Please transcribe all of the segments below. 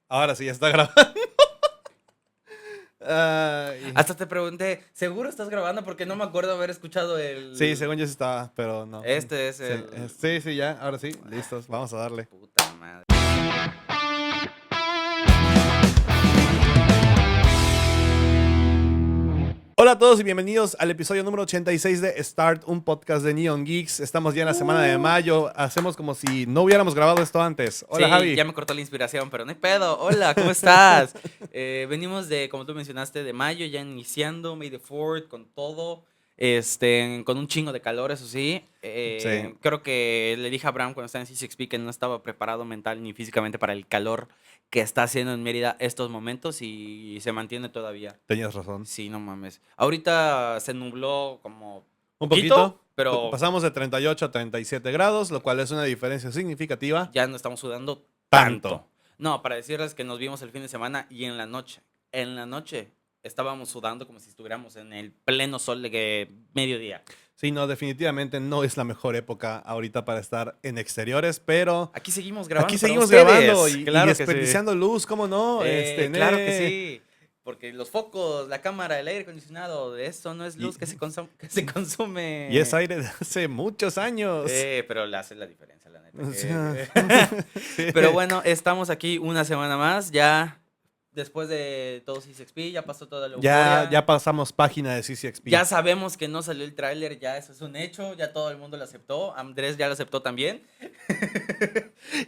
Ahora sí, ya está grabando. Hasta te pregunté, ¿seguro estás grabando? Porque no me acuerdo haber escuchado Sí, el... según yo sí estaba, pero no. Este es Sí, el... sí, sí, ya, ahora sí, listos, vamos a darle. Puta madre. Hola a todos y bienvenidos al episodio número 86 de Start, un podcast de Neon Geeks. Estamos ya en la semana de mayo, hacemos como si no hubiéramos grabado esto antes. Hola Sí, Javi. ya me cortó la inspiración, pero no hay pedo. Hola, ¿cómo estás? Venimos de, como tú mencionaste, de mayo, ya iniciando, May the 4th, con todo. Con un chingo de calor, eso sí. Sí, Creo que le dije a Abraham cuando estaba en C6P que no estaba preparado mental ni físicamente para el calor que está haciendo en Mérida estos momentos y se mantiene todavía. tenías razón. Sí, no mames. Ahorita se nubló como Un poquito, poquito, pero pasamos de 38 a 37 grados, lo cual es una diferencia significativa. ya no estamos sudando Tanto. tanto. No, para decirles que nos vimos el fin de semana y en la noche estábamos sudando como si estuviéramos en el pleno sol de que mediodía. Sí, no, definitivamente no es la mejor época ahorita para estar en exteriores, pero Aquí seguimos aquí grabando para seguimos grabando ustedes. y Claro que sí. desperdiciando luz, ¿cómo no? Claro que sí. Porque los focos, la cámara, el aire acondicionado, eso no es Y, luz que se y es consume. aire de hace muchos años. Pero le hace la diferencia, la neta. O sea, sí. Pero bueno, estamos aquí una semana más. Ya después de todo CXP, ya pasó toda la euforia. Ya pasamos página de CCXP. Ya sabemos que no salió el tráiler, ya eso es un hecho. Ya todo el mundo lo aceptó. Andrés ya lo aceptó también.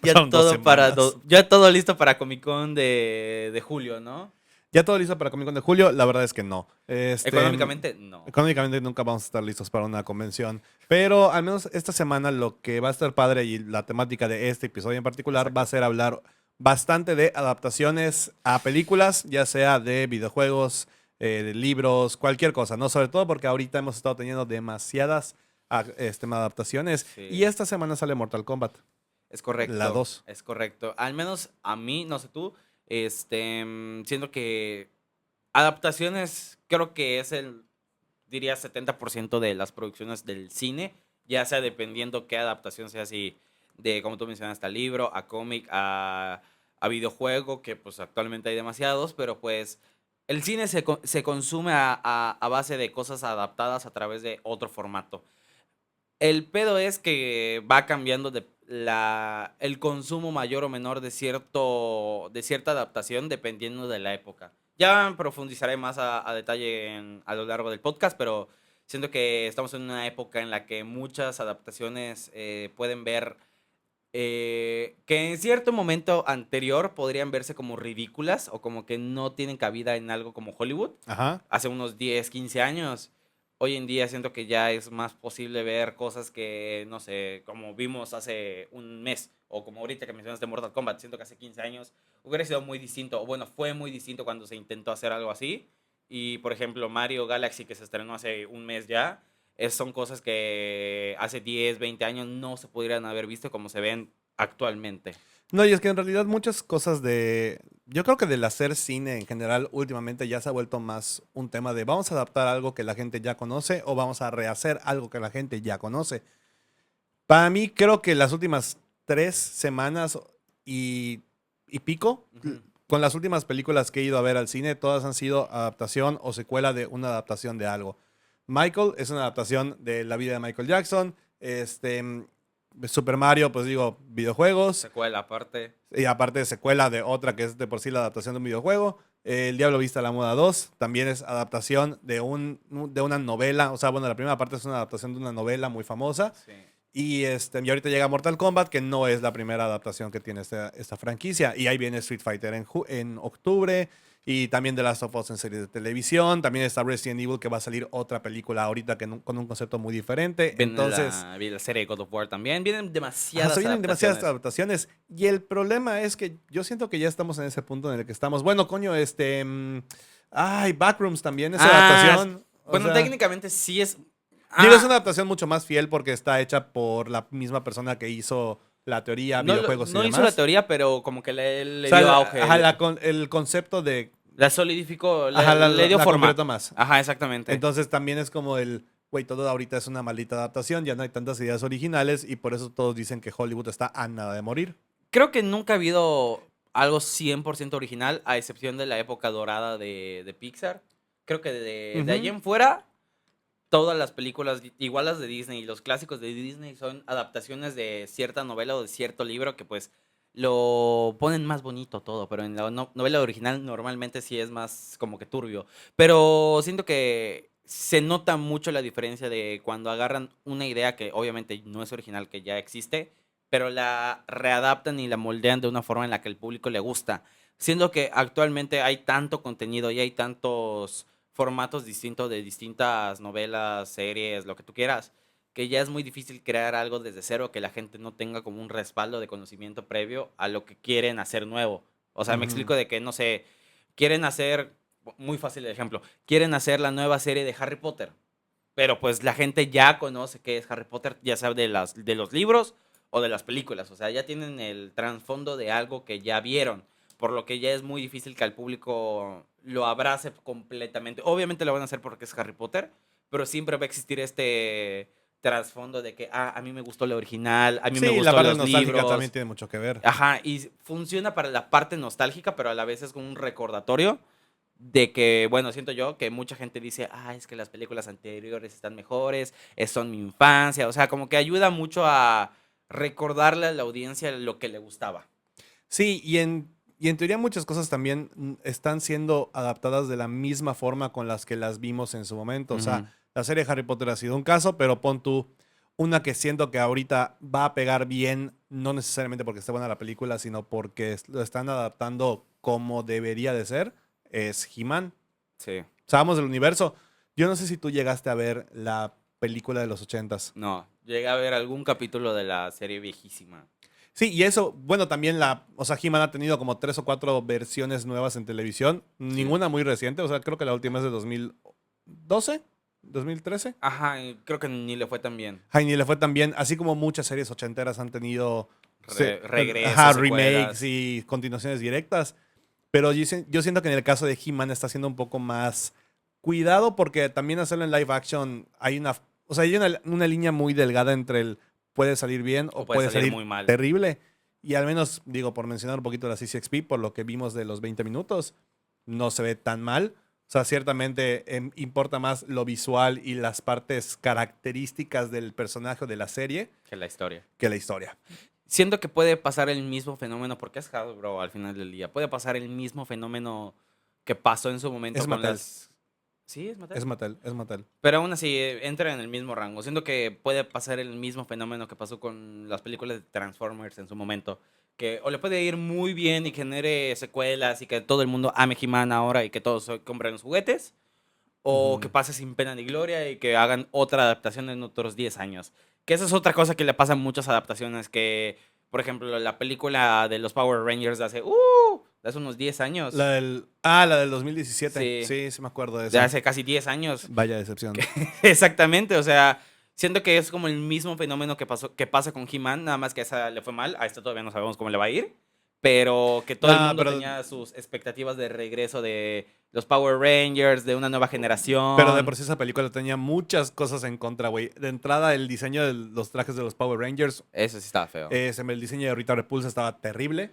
Pasaron 2 semanas. Ya todo listo para Comic Con de julio, ¿no? ¿Ya todo listo para Comic Con de julio? La verdad es que no. Económicamente, no. Económicamente nunca vamos a estar listos para una convención, pero al menos esta semana lo que va a estar padre y la temática de este episodio en particular va a Exacto. ser hablar bastante de adaptaciones a películas, ya sea de videojuegos, de libros, cualquier cosa, ¿no? Sobre todo porque ahorita hemos estado teniendo demasiadas adaptaciones y Sí. esta semana sale Mortal Kombat, Es la correcto, 2. es correcto. Al menos a mí, no sé tú, siento que adaptaciones creo que es diría 70% de las producciones del cine, ya sea dependiendo qué adaptación sea así, de como tú mencionaste, a libro, a cómic, a videojuego, que pues actualmente hay demasiados, pero pues el cine se consume a base de cosas adaptadas a través de otro formato. El pedo es que va cambiando el consumo mayor o menor de cierta adaptación dependiendo de la época. Ya profundizaré más a detalle a lo largo del podcast, pero siento que estamos en una época en la que muchas adaptaciones pueden ver que en cierto momento anterior podrían verse como ridículas o como que no tienen cabida en algo como Hollywood Ajá. hace unos 10 15 años. Hoy en día siento que ya es más posible ver cosas que, no sé, como vimos hace un mes, o como ahorita que mencionaste Mortal Kombat, siento que hace 15 años hubiera sido muy distinto, o bueno, fue muy distinto cuando se intentó hacer algo así. Y, por ejemplo, Mario Galaxy, que se estrenó hace un mes ya, son cosas que hace 10 20 años no se pudieran haber visto como se ven actualmente. No, y es que en realidad muchas cosas yo creo que del hacer cine en general últimamente ya se ha vuelto más un tema de vamos a adaptar algo que la gente ya conoce o vamos a rehacer algo que la gente ya conoce. Para mí creo que las últimas 3 semanas y, y pico, Ujú. con las últimas películas que he ido a ver al cine, todas han sido adaptación o secuela de una adaptación de algo. Michael es una adaptación de la vida de Michael Jackson. Super Mario, pues digo, videojuegos. Secuela aparte. Y aparte secuela de otra que es de por sí la adaptación de un videojuego. El Diablo Viste a la Moda 2 también es adaptación de una novela. O sea, bueno, la primera parte es una adaptación de una novela muy famosa. Sí. Y ahorita llega Mortal Kombat, que no es la primera adaptación que tiene esta franquicia. Y ahí viene Street Fighter en octubre. Y también The Last of Us en serie de televisión. También está Resident Evil, que va a salir otra película ahorita con un concepto muy diferente. Viene Entonces, la serie de God of War también. Vienen se demasiadas vienen demasiadas adaptaciones. adaptaciones. Y el problema es que yo siento que ya estamos en ese punto en el que estamos. Bueno, coño, ay, Backrooms también es adaptación. O Bueno, sea, técnicamente sí es. digo, es una Ah, adaptación mucho más fiel porque está hecha por la misma persona que hizo la teoría, no, videojuegos y no hizo la demás. teoría, pero como que O le sea, dio auge. ajá, el concepto de. La solidificó, Ajá, le dio la forma. concretó más. Ajá, exactamente. Entonces también es como güey, todo ahorita es una maldita adaptación, ya no hay tantas ideas originales y por eso todos dicen que Hollywood está a nada de morir. Creo que nunca ha habido algo 100% original, a excepción de la época dorada de Pixar. Creo que de allí en fuera, todas las películas, igual las de Disney y los clásicos de Disney, son adaptaciones de cierta novela o de cierto libro que pues lo ponen más bonito todo, pero en la novela original normalmente sí es más como que turbio. Pero siento que se nota mucho la diferencia de cuando agarran una idea que obviamente no es original, que ya existe, pero la readaptan y la moldean de una forma en la que el público le gusta. Siendo que actualmente hay tanto contenido y hay tantos formatos distintos de distintas novelas, series, lo que tú quieras, que ya es muy difícil crear algo desde cero que la gente no tenga como un respaldo de conocimiento previo a lo que quieren hacer nuevo. O sea, me Ujú. explico de que, no sé, quieren hacer, muy fácil el ejemplo, quieren hacer la nueva serie de Harry Potter, pero pues la gente ya conoce qué es Harry Potter, ya sabe de los libros o de las películas, o sea, ya tienen el trasfondo de algo que ya vieron, por lo que ya es muy difícil que al público lo abrace completamente. Obviamente lo van a hacer porque es Harry Potter, pero siempre va a existir este trasfondo de que, a mí me gustó la original, a mí me Sí, la gustó parte los nostálgica también libros, tiene mucho que ver. ajá, y funciona para la parte nostálgica, pero a la vez es como un recordatorio de que, bueno, siento yo que mucha gente dice, es que las películas anteriores están mejores, son mi infancia, o sea, como que ayuda mucho a recordarle a la audiencia lo que le gustaba. Sí, y en teoría muchas cosas también están siendo adaptadas de la misma forma con las que las vimos en su momento. O sea, Ujú. la serie de Harry Potter ha sido un caso, pero pon tú una que siento que ahorita va a pegar bien, no necesariamente porque esté buena la película, sino porque lo están adaptando como debería de ser, es He-Man. Sí, Sabemos del universo. Yo no sé si tú llegaste a ver la película de los ochentas. no, llegué a ver algún capítulo de la serie viejísima. Sí, y eso, bueno, también o sea, He-Man ha tenido como 3 o 4 versiones nuevas en televisión, Sí. ninguna muy reciente, o sea, creo que la última es de 2012, 2013. Ajá, y creo que ni le fue tan bien. Ay, ni le fue tan bien, así como muchas series ochenteras han tenido Regresos, remakes secuelas. y continuaciones directas, pero yo siento que en el caso de He-Man está siendo un poco más cuidado porque también hacerlo en live action o sea, hay una línea muy delgada entre el puede salir bien O o puede puede salir salir muy mal. terrible. Y al menos, digo, por mencionar un poquito la CCXP, por lo que vimos de los 20 minutos, no se ve tan mal. O sea, ciertamente importa más lo visual y las partes características del personaje o de la serie Que la historia. que la historia. Siento que puede pasar el mismo fenómeno, porque es Hasbro al final del día. Puede pasar el mismo fenómeno que pasó en su momento Es con Mattel, las. ¿Sí? ¿Es Mattel? es Mattel, es Mattel. Pero aún así entra en el mismo rango. Siento que puede pasar el mismo fenómeno que pasó con las películas de Transformers en su momento. Que o le puede ir muy bien y genere secuelas y que todo el mundo ame He-Man ahora y que todos compren los juguetes. O que Ujú. pase sin pena ni gloria y que hagan otra adaptación en otros 10 años. Que esa es otra cosa que le pasa a muchas adaptaciones. Que, por ejemplo, la película de los Power Rangers de hace unos 10 años. La del 2017. Sí, Sí, sí me acuerdo de de esa. hace casi 10 años. Vaya decepción. Exactamente, o sea, siento que es como el mismo fenómeno que pasa con He-Man, nada más que a esa le fue mal, a esta todavía no sabemos cómo le va a ir, pero que todo el No, mundo pero tenía sus expectativas de regreso de los Power Rangers, de una nueva Pero de por generación. sí esa película tenía muchas cosas en contra, güey. De entrada, el diseño de los trajes de los Power Rangers, Eso sí estaba feo. el diseño de Rita Repulsa estaba terrible.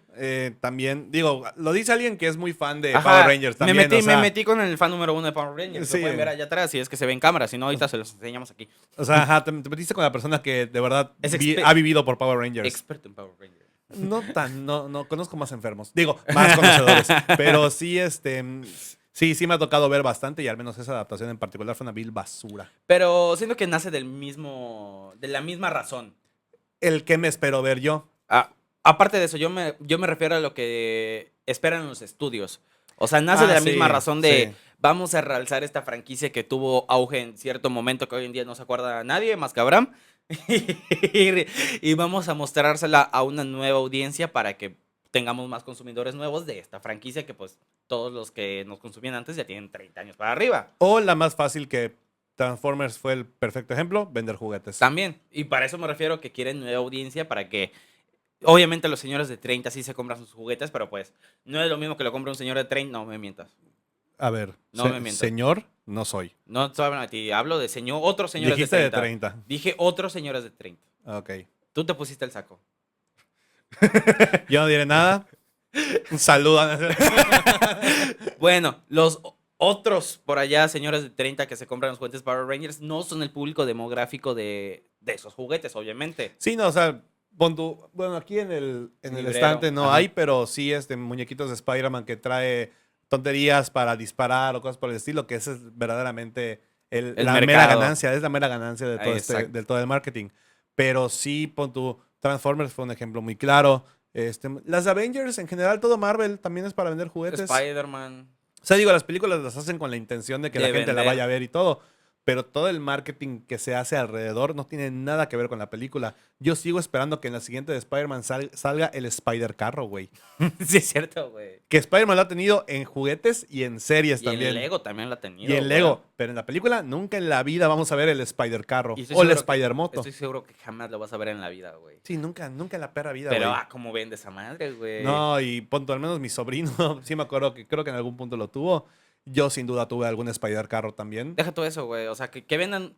También, digo, lo dice alguien que es muy fan de Power Ajá, Rangers también, o me sea, metí con el fan número uno de Power Rangers, lo sí. pueden ver allá atrás, si es que se ve en cámara, si no, ahorita se los enseñamos aquí. O sea, ajá, te metiste con la persona que de verdad Es ha vivido por Power Rangers. experto en Power Rangers. No, conozco más enfermos. Digo, más conocedores. Pero sí, sí me ha tocado ver bastante y al menos esa adaptación en particular fue una vil basura. Pero siento que nace de la misma razón. El que me espero ver yo. Aparte de eso, yo me refiero a lo que esperan los estudios. O sea, nace de la misma Sí, razón de sí. vamos a realzar esta franquicia que tuvo auge en cierto momento que hoy en día no se acuerda a nadie más que Abraham. Y vamos a mostrársela a una nueva audiencia para que tengamos más consumidores nuevos de esta franquicia que pues todos los que nos consumían antes ya tienen 30 años para arriba. O la más fácil que Transformers fue el perfecto ejemplo, vender juguetes. También. Y para eso me refiero que quieren nueva audiencia para que obviamente los señores de 30 sí se compran sus juguetes, pero pues no es lo mismo que lo compre un señor de 30. No me mientas. A ver, No me mientas. señor, no soy. No estoy hablando de ti. Hablo de otros señores Dijiste de de 30. 30. Dije otros señores de 30. Ok. Tú te pusiste el saco. Yo no diré nada. Un saludo. Bueno, los otros por allá, señores de 30 que se compran los juguetes Power Rangers, no son el público demográfico de esos juguetes, obviamente. Sí, no, o sea, bueno, aquí en el Librero, estante no ajá. hay, pero sí muñequitos de Spider-Man que trae tonterías para disparar o cosas por el estilo, que ese es verdaderamente El la mera mercado. ganancia, es la mera ganancia de todo Exacto. de todo el marketing. Pero sí, Transformers fue un ejemplo muy claro. Las Avengers, en general, todo Marvel también es para vender juguetes. Spider-Man. O sea, digo, las películas las hacen con la intención de que la De gente la vaya a vender. ver y todo, pero todo el marketing que se hace alrededor no tiene nada que ver con la película. Yo sigo esperando que en la siguiente de Spider-Man salga el Spider-Carro, güey. Sí, es cierto, güey. Que Spider-Man lo ha tenido en juguetes y en series Y en también. Lego también lo ha Y tenido, en güey. Lego, pero en la película nunca en la vida vamos a ver el Spider-Carro Y o el Spider-Moto. estoy seguro que jamás lo vas a ver en la vida, güey. Sí, nunca, nunca en la perra vida, Pero, güey. ¿cómo vende esa madre, güey? No, y al menos mi sobrino, sí me acuerdo que creo que en algún punto lo tuvo. Yo sin duda tuve algún Spider-Carro también. Deja todo eso, güey. O sea, que vendan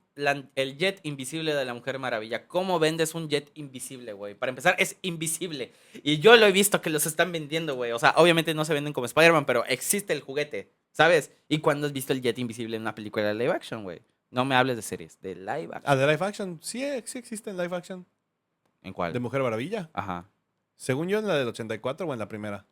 el jet invisible de la Mujer Maravilla. ¿Cómo vendes un jet invisible, güey? Para empezar, es invisible. Y yo lo he visto que los están vendiendo, güey. O sea, obviamente no se venden como Spider-Man, pero existe el juguete, ¿sabes? ¿Y cuándo has visto el jet invisible en una película de live action, güey? No me hables de series, de live Ah, action. de live action. Sí, sí existe en live action. ¿En cuál? De Mujer Maravilla. Ajá. Según yo, en la del 84 o en la primera.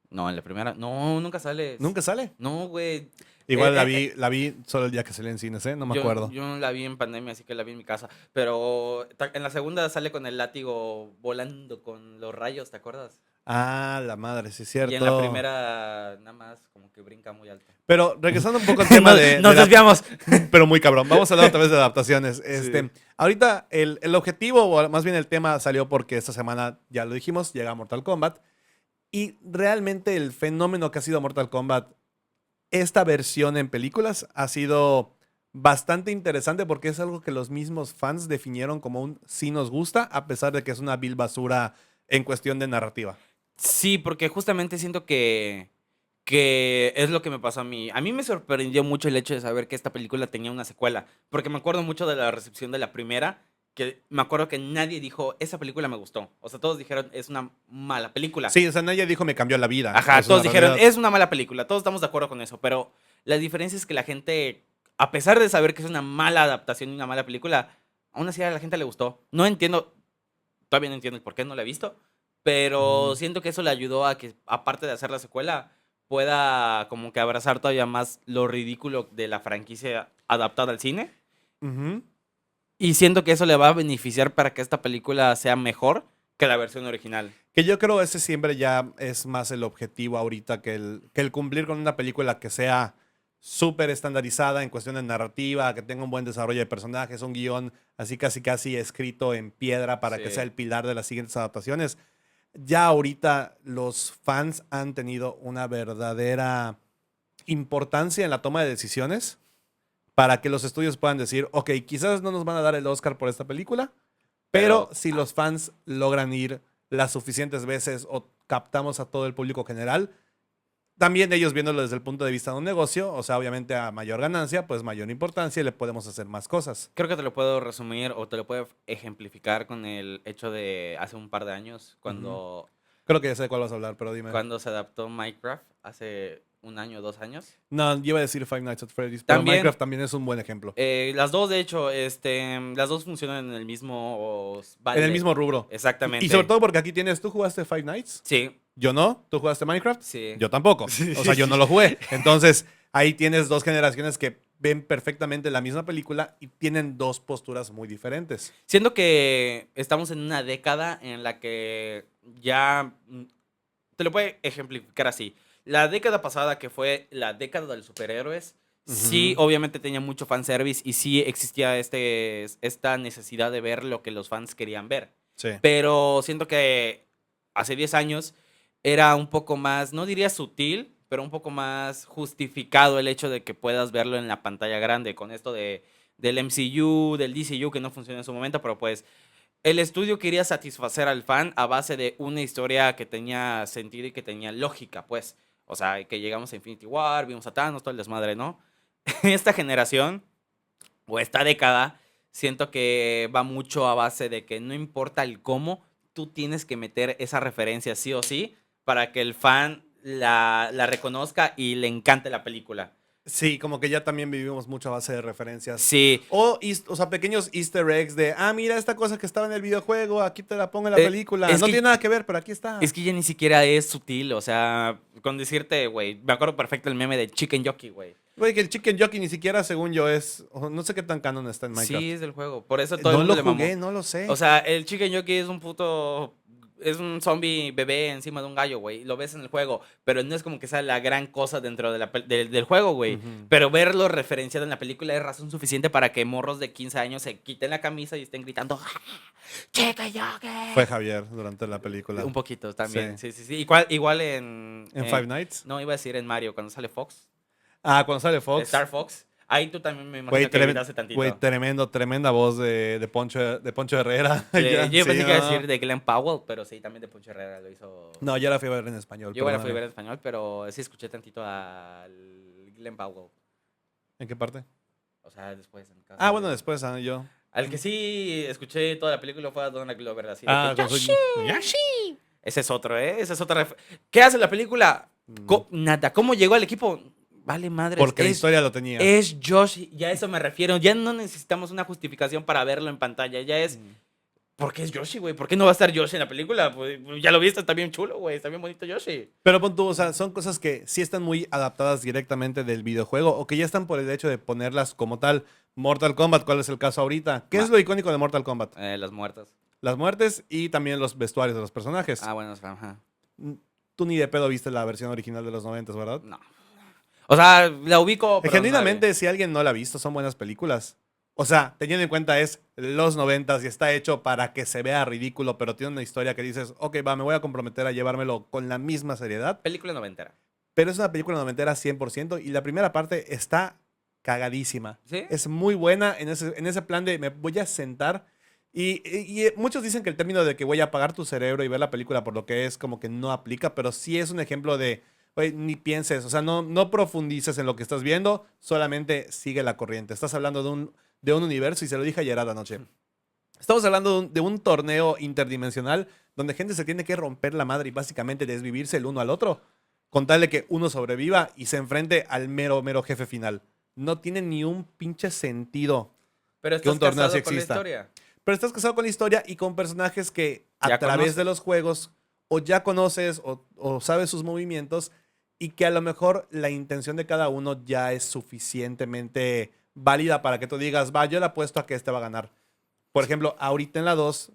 No, en la primera. No, nunca sales. Nunca sale. No, güey. Igual Eh, la vi solo el día que salió en cines, ¿eh? No me Yo, acuerdo. yo no la vi en pandemia, así que la vi en mi casa. Pero en la segunda sale con el látigo volando con los rayos, ¿te acuerdas? Ah, la madre, sí es Y en la cierto. primera nada más como que brinca muy alto. Pero regresando un poco al tema Nos desviamos. pero muy cabrón. Vamos a hablar otra vez de adaptaciones. Sí. Ahorita el objetivo, o más bien el tema, salió porque esta semana, ya lo dijimos, llega Mortal Kombat. Y realmente el fenómeno que ha sido Mortal Kombat, esta versión en películas, ha sido bastante interesante porque es algo que los mismos fans definieron como un sí nos gusta, a pesar de que es una vil basura en cuestión de narrativa. Sí, porque justamente siento que es lo que me pasó a mí. A mí me sorprendió mucho el hecho de saber que esta película tenía una secuela, porque me acuerdo mucho de la recepción de la primera, que me acuerdo que nadie dijo, esa película me gustó. O sea, todos dijeron, es una mala película. Sí, o sea, nadie dijo me cambió la vida. Ajá, Es una todos dijeron, realidad. es una mala película, todos estamos de acuerdo con eso, pero la diferencia es que la gente, a pesar de saber que es una mala adaptación y una mala película, aún así a la gente le gustó. No entiendo, todavía no entiendo el por qué, no la he visto, pero Ujú. siento que eso le ayudó a que, aparte de hacer la secuela, pueda como que abrazar todavía más lo ridículo de la franquicia adaptada al cine. Ujú. Y siento que eso le va a beneficiar para que esta película sea mejor que la versión original. Que yo creo ese siempre ya es más el objetivo ahorita que el cumplir con una película que sea súper estandarizada en cuestión de narrativa, que tenga un buen desarrollo de personajes, un guión así casi casi escrito en piedra para que sea Sí. el pilar de las siguientes adaptaciones. Ya ahorita los fans han tenido una verdadera importancia en la toma de decisiones para que los estudios puedan decir, ok, quizás no nos van a dar el Oscar por esta película, pero Pero si los fans logran ir las suficientes veces o captamos a todo el público general, también ellos viéndolo desde el punto de vista de un negocio, o sea, obviamente a mayor ganancia, pues mayor importancia y le podemos hacer más cosas. creo que te lo puedo resumir o te lo puedo ejemplificar con el hecho de hace un par de años, Ujú. cuando, Creo que ya sé de cuál vas a hablar, pero dime. cuando se adaptó Minecraft, hace un año, 2 años. No, yo iba a decir Five Nights at Freddy's, pero También, Minecraft también es un buen ejemplo. las dos, de hecho, las dos funcionan en el mismo En el balde. mismo rubro. Y sobre Exactamente. todo porque aquí tienes, ¿tú jugaste Five Nights? Sí, Yo no. ¿Tú jugaste Minecraft? sí. Yo tampoco. O sea, yo no lo jugué. Entonces, ahí tienes dos generaciones que ven perfectamente la misma película y tienen dos posturas muy diferentes. Siento que estamos en una década en la que ya te lo puedo ejemplificar así. La década pasada, que fue la década de los superhéroes, sí, Ujú. obviamente tenía mucho fanservice y sí existía esta necesidad de ver lo que los fans querían ver. Sí. Pero siento que hace 10 años era un poco más, no diría sutil, pero un poco más justificado el hecho de que puedas verlo en la pantalla grande con esto del MCU, del DCU, que no funciona en su momento, pero pues el estudio quería satisfacer al fan a base de una historia que tenía sentido y que tenía lógica, pues. O sea, que llegamos a Infinity War, vimos a Thanos, todo el desmadre, ¿no? Esta generación, o esta década, siento que va mucho a base de que no importa el cómo, tú tienes que meter esa referencia sí o sí para que el fan la reconozca y le encante la película. Sí, como que ya también vivimos mucho a base de referencias. Sí, O sea, pequeños easter eggs de, mira esta cosa que estaba en el videojuego, aquí te la pongo en la eh, película. es No que tiene nada que ver, pero aquí está. Es que ya ni siquiera es sutil, o sea, con decirte, güey, me acuerdo perfecto el meme de Chicken Jockey, güey. Güey, que el Chicken Jockey ni siquiera, según yo, no sé qué tan canon está en Sí, Minecraft. es del juego, por eso todo el No mundo lo le mamó. jugué, no lo O sé. sea, el Chicken Jockey es un zombie bebé encima de un gallo, güey, lo ves en el juego, pero no es como que sea la gran cosa dentro del juego, güey. Ujú. Pero verlo referenciado en la película es razón suficiente para que morros de 15 años se quiten la camisa y estén gritando, ¡Ah, Chicken Fue Jockey! Javier durante la película. Un poquito también, Sí. sí, sí, sí. Igual en... ¿En Five Nights? no, iba a decir en Mario, cuando sale Fox. Cuando sale Fox. Star Fox. Ahí tú también me Güey, imagino que gritaste güey, tantito. tremenda voz de Poncho Herrera. Ya, Yo sí, pensé que iba a no. decir de Glenn Powell, pero sí, también de Poncho Herrera lo hizo. No, ya la fui a ver en español, Yo igual la fui a ver perdóname. en español, pero sí escuché tantito al Glenn Powell. ¿En qué parte? O sea, después en casa. Bueno, después, yo. Al que sí escuché toda la película fue a Donald Glover, así de que, Con su... "Yoshi". Ese es otro, ¿eh? Ese es otra. ¿Qué hace la película? Nada. ¿Cómo llegó al equipo? Vale, madre. Porque la historia lo tenía. Es Yoshi, ya a eso me refiero. Ya no necesitamos una justificación para verlo en pantalla. Ya es. ¿Por qué es Yoshi, güey? ¿Por qué no va a estar Yoshi en la película? Pues, ya lo viste, está bien chulo, güey. Está bien bonito Yoshi. Pero pon tú, o sea, son cosas que sí están muy adaptadas directamente del videojuego o que ya están por el hecho de ponerlas como tal. Mortal Kombat, ¿cuál es el caso ahorita? ¿Qué es lo icónico de Mortal Kombat? Las muertas. Las muertes y también los vestuarios de los personajes. Bueno, ajá. Tú ni de pedo viste la versión original de los 90, ¿verdad? No. O sea, la ubico, pero no la vi. Genuinamente, si alguien no la ha visto, son buenas películas. O sea, teniendo en cuenta es los 90 y está hecho para que se vea ridículo, pero tiene una historia que dices, ok, va, me voy a comprometer a llevármelo con la misma seriedad. Película noventera. Pero es una película noventera 100% y la primera parte está cagadísima. ¿Sí? Es muy buena en ese plan de me voy a sentar y muchos dicen que el término de que voy a apagar tu cerebro y ver la película por lo que es como que no aplica, pero sí es un ejemplo de, oye, ni pienses, o sea, no profundices en lo que estás viendo, solamente sigue la corriente. Estás hablando de un universo y se lo dije ayer a la noche. Estamos hablando de un torneo interdimensional donde gente se tiene que romper la madre y básicamente desvivirse el uno al otro con tal de que uno sobreviva y se enfrente al mero jefe final. No tiene ni un pinche sentido Pero que un estás torneo así casado con la exista. historia. Pero estás casado con la historia y con personajes que a Ya través conoces. de los juegos o ya conoces o sabes sus movimientos y que a lo mejor la intención de cada uno ya es suficientemente válida para que tú digas, va, yo le apuesto a que este va a ganar. Por ejemplo, ahorita en la 2,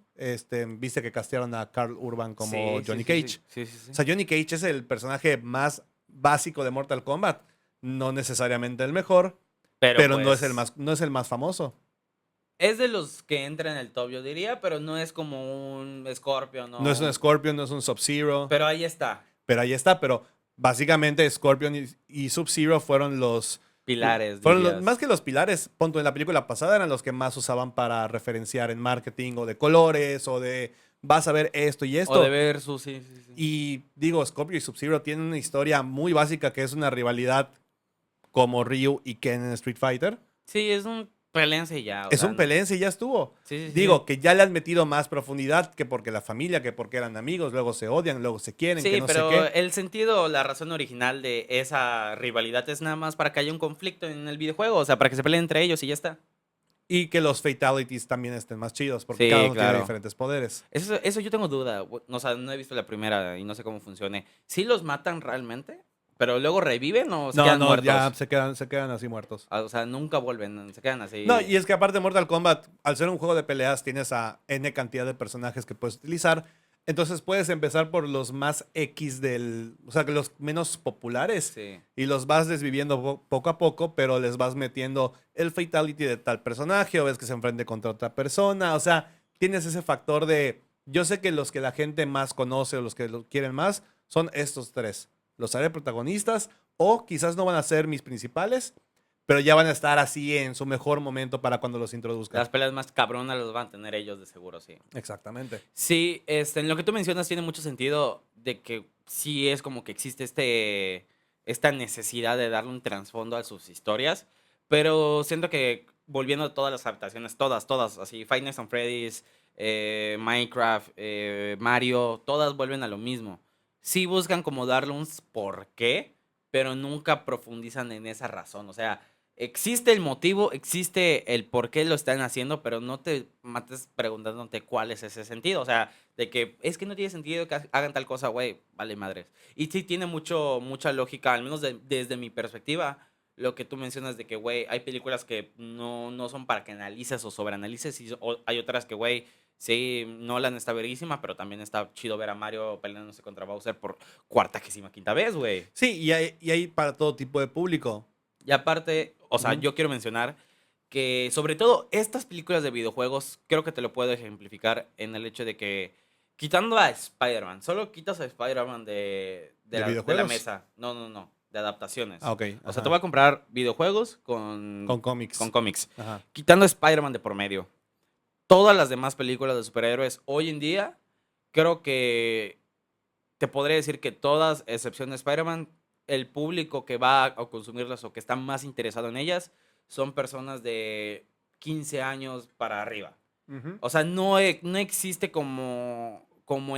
viste que castearon a Carl Urban como Sí, Johnny sí, Cage. sí. O sea, Johnny Cage es el personaje más básico de Mortal Kombat. No necesariamente el mejor, pero no es pues, no es el más famoso. es de los que entran en el top, yo diría, pero no es como un Scorpion, No es un Scorpion, no es un Sub-Zero. Pero ahí está. Pero ahí está. Pero básicamente Scorpion y Sub-Zero fueron Pilares, fueron dirías. más que los pilares. Punto, en la película pasada eran los que más usaban para referenciar en marketing o de colores o de vas a ver esto y esto. O de Versus, sí. Y digo, Scorpio y Sub-Zero tienen una historia muy básica que es una rivalidad como Ryu y Ken en Street Fighter. Sí, es un pelense y ya. Es un pelense y ya estuvo. Sí. Digo, que ya le han metido más profundidad que porque la familia, que porque eran amigos, luego se odian, luego se quieren, que Sí, no pero sé qué. el sentido, la razón original de esa rivalidad es nada más para que haya un conflicto en el videojuego, o sea, para que se peleen entre ellos y ya está. Y que los fatalities también estén más chidos, porque Sí, cada uno claro. tiene diferentes poderes. Eso yo tengo duda, o sea, no he visto la primera y no sé cómo funcione. ¿Sí los matan realmente? ¿Pero luego reviven o se quedan muertos? ya se quedan así muertos. O sea, nunca vuelven, se quedan así. No, y es que aparte de Mortal Kombat, al ser un juego de peleas, tienes a N cantidad de personajes que puedes utilizar. Entonces puedes empezar por los más X o sea, que los menos populares. Sí. Y los vas desviviendo poco a poco, pero les vas metiendo el fatality de tal personaje o ves que se enfrente contra otra persona. O sea, tienes ese factor de, yo sé que los que la gente más conoce o los que lo quieren más son estos tres. Los haré protagonistas o quizás no van a ser mis principales, pero ya van a estar así en su mejor momento para cuando los introduzcan. Las peleas más cabronas las van a tener ellos de seguro, sí. Exactamente. Sí, en lo que tú mencionas tiene mucho sentido de que sí es como que existe esta necesidad de darle un trasfondo a sus historias, pero siento que volviendo a todas las adaptaciones, todas, así, Five Nights at Freddy's, Minecraft, Mario, todas vuelven a lo mismo. sí buscan como darle un por qué, pero nunca profundizan en esa razón. O sea, existe el motivo, existe el por qué lo están haciendo, pero no te mates preguntándote cuál es ese sentido. O sea, de que es que no tiene sentido que hagan tal cosa, güey, vale madres. Y sí tiene mucha lógica, al menos desde mi perspectiva, lo que tú mencionas de que, güey, hay películas que no son para que analices o sobreanalices, y hay otras que, güey, sí, Nolan está verguísima, pero también está chido ver a Mario peleándose contra Bowser por cuarta quinta vez, güey. Sí, y hay para todo tipo de público. Y aparte, o sea, Ujú. yo quiero mencionar que sobre todo estas películas de videojuegos, creo que te lo puedo ejemplificar en el hecho de que, quitando a Spider-Man, solo quitas a Spider-Man ¿De de la videojuegos? mesa. No, de adaptaciones. Ah, ok. O sea, Ajá. te voy a comprar videojuegos Con cómics. con cómics. Ajá. Quitando a Spider-Man de por medio. Todas las demás películas de superhéroes hoy en día, creo que te podría decir que todas, excepción de Spider-Man, el público que va a consumirlas o que está más interesado en ellas son personas de 15 años para arriba. Ujú. O sea, no existe como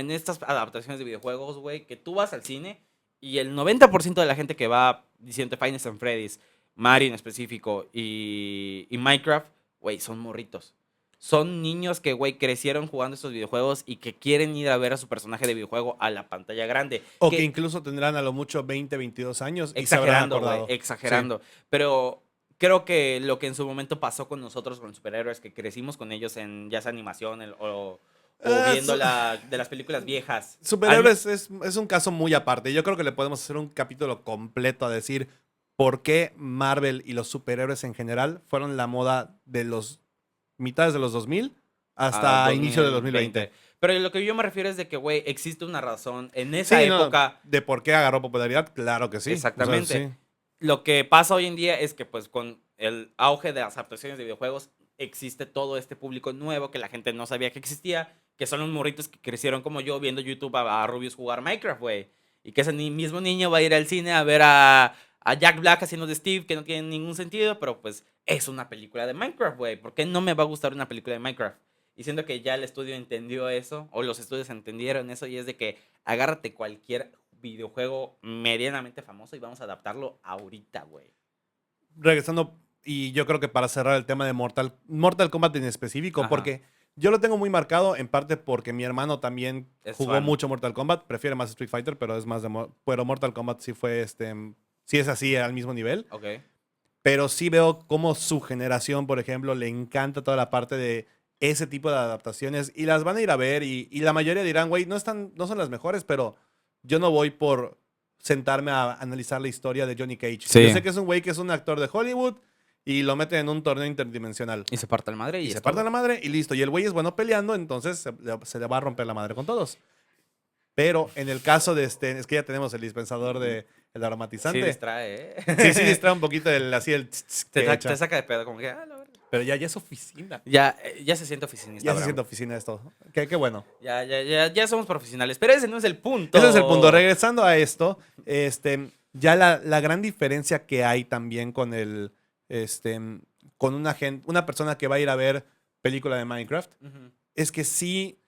en estas adaptaciones de videojuegos, güey, que tú vas al cine y el 90% de la gente que va diciendo Five Nights at Freddy's, Mario en específico y Minecraft, güey, son morritos. Son niños que, güey, crecieron jugando estos videojuegos y que quieren ir a ver a su personaje de videojuego a la pantalla grande. O que Que, incluso tendrán a lo mucho 20, 22 años y se habrán exagerando, güey, acordado. Sí. exagerando. Pero creo que lo que en su momento pasó con nosotros, con los superhéroes, que crecimos con ellos en ya sea animación o Ah, viendo de las películas viejas. Superhéroes es un caso muy aparte. Yo creo que le podemos hacer un capítulo completo a decir por qué Marvel y los superhéroes en general fueron la moda de los mitades de los 2000 A hasta inicio de 2020. Pero lo que yo me refiero es de que, güey, existe una razón. En esa Sí, no, época, de por qué agarró popularidad, claro que sí. O sea, exactamente. sí. Lo que pasa hoy en día es que, pues, con el auge de las adaptaciones de videojuegos, existe todo este público nuevo que la gente no sabía que existía, que son los morritos que crecieron como yo viendo YouTube a Rubius jugar Minecraft, güey. Y que ese mismo niño va a ir al cine a ver a Jack Black haciendo de Steve, que no tiene ningún sentido, pero pues es una película de Minecraft, güey. ¿Por qué no me va a gustar una película de Minecraft? Y siento que ya el estudio entendió eso, o los estudios entendieron eso, y es de que agárrate cualquier videojuego medianamente famoso y vamos a adaptarlo ahorita, güey. Regresando, y yo creo que para cerrar el tema de Mortal Kombat en específico, Ajá. porque yo lo tengo muy marcado, en parte porque mi hermano también Es jugó fan. mucho Mortal Kombat, prefiere más Street Fighter, pero es más pero Mortal Kombat sí fue sí es así al mismo nivel. Ok. Pero sí veo cómo su generación, por ejemplo, le encanta toda la parte de ese tipo de adaptaciones y las van a ir a ver y la mayoría dirán, güey, no son las mejores, pero yo no voy por sentarme a analizar la historia de Johnny Cage. Sí. Yo sé que es un güey que es un actor de Hollywood y lo meten en un torneo interdimensional. Y se parte la madre y Y se es parte todo. la madre y listo. Y el güey es bueno peleando, entonces se le va a romper la madre con todos. Pero en el caso de es que ya tenemos el dispensador de el Sí aromatizante. distrae, ¿eh? Sí, distrae un poquito así el tss, tss que echa. Te saca de pedo, como que, la verdad. Pero ya es oficina. Ya se siente oficinista, Ya se bro. siente oficina esto. Qué bueno. Ya somos profesionales. Pero ese no es el punto. Ese es el punto. Regresando a esto, ya la gran diferencia que hay también con con una persona que va a ir a ver película de Minecraft, Ujú. es que sí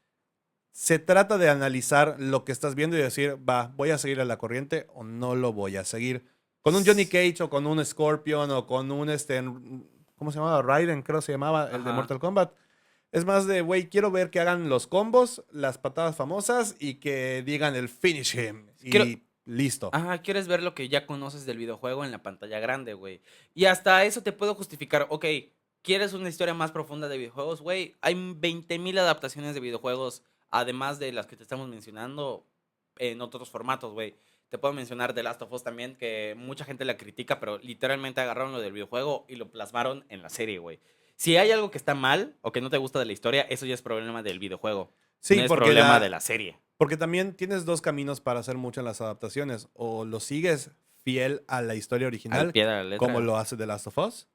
se trata de analizar lo que estás viendo y decir, va, voy a seguir a la corriente o no lo voy a seguir. Con un Johnny Cage o con un Scorpion o con un ¿cómo se llamaba? Raiden, creo se llamaba, el de Ajá. Mortal Kombat. Es más de, güey, quiero ver que hagan los combos, las patadas famosas y que digan el finish him. Y Creo- listo. Ajá, quieres ver lo que ya conoces del videojuego en la pantalla grande, güey. Y hasta eso te puedo justificar. Ok, ¿quieres una historia más profunda de videojuegos, güey? Hay 20,000 adaptaciones de videojuegos, además de las que te estamos mencionando en otros formatos, güey. Te puedo mencionar The Last of Us también, que mucha gente la critica, pero literalmente agarraron lo del videojuego y lo plasmaron en la serie, güey. Si hay algo que está mal o que no te gusta de la historia, eso ya es problema del videojuego. Sí, No es porque problema de la serie. porque también tienes dos caminos para hacer mucho en las adaptaciones. O lo sigues fiel a la historia Al original, pie de la letra. como lo hace The Last of Us.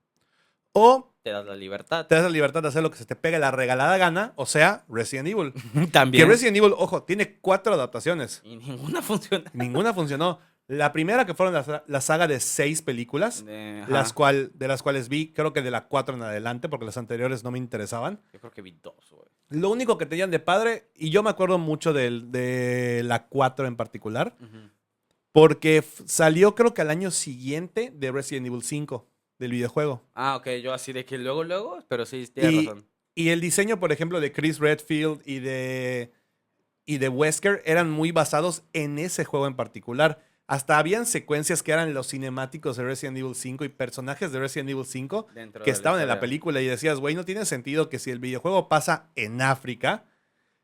O Te das la libertad. te das la libertad de hacer lo que se te pegue la regalada gana, o sea, Resident Evil. Que También. Resident Evil, ojo, tiene 4 adaptaciones. Y ninguna funciona. Ninguna funcionó. La primera que fueron la saga de 6 películas, de las cuales vi, creo que de la 4 en adelante, porque las anteriores no me interesaban. Yo creo que vi 2, güey. Lo único que tenían de padre, y yo me acuerdo mucho de la 4 en particular, porque salió creo que al año siguiente de Resident Evil 5, del videojuego. Ah, ok, yo así de que luego, pero sí, tienes razón. Y el diseño, por ejemplo, de Chris Redfield y de Wesker eran muy basados en ese juego en particular. Hasta habían secuencias que eran los cinemáticos de Resident Evil 5 y personajes de Resident Evil 5 Dentro que de la estaban en la historia. película y decías, güey, no tiene sentido que si el videojuego pasa en África,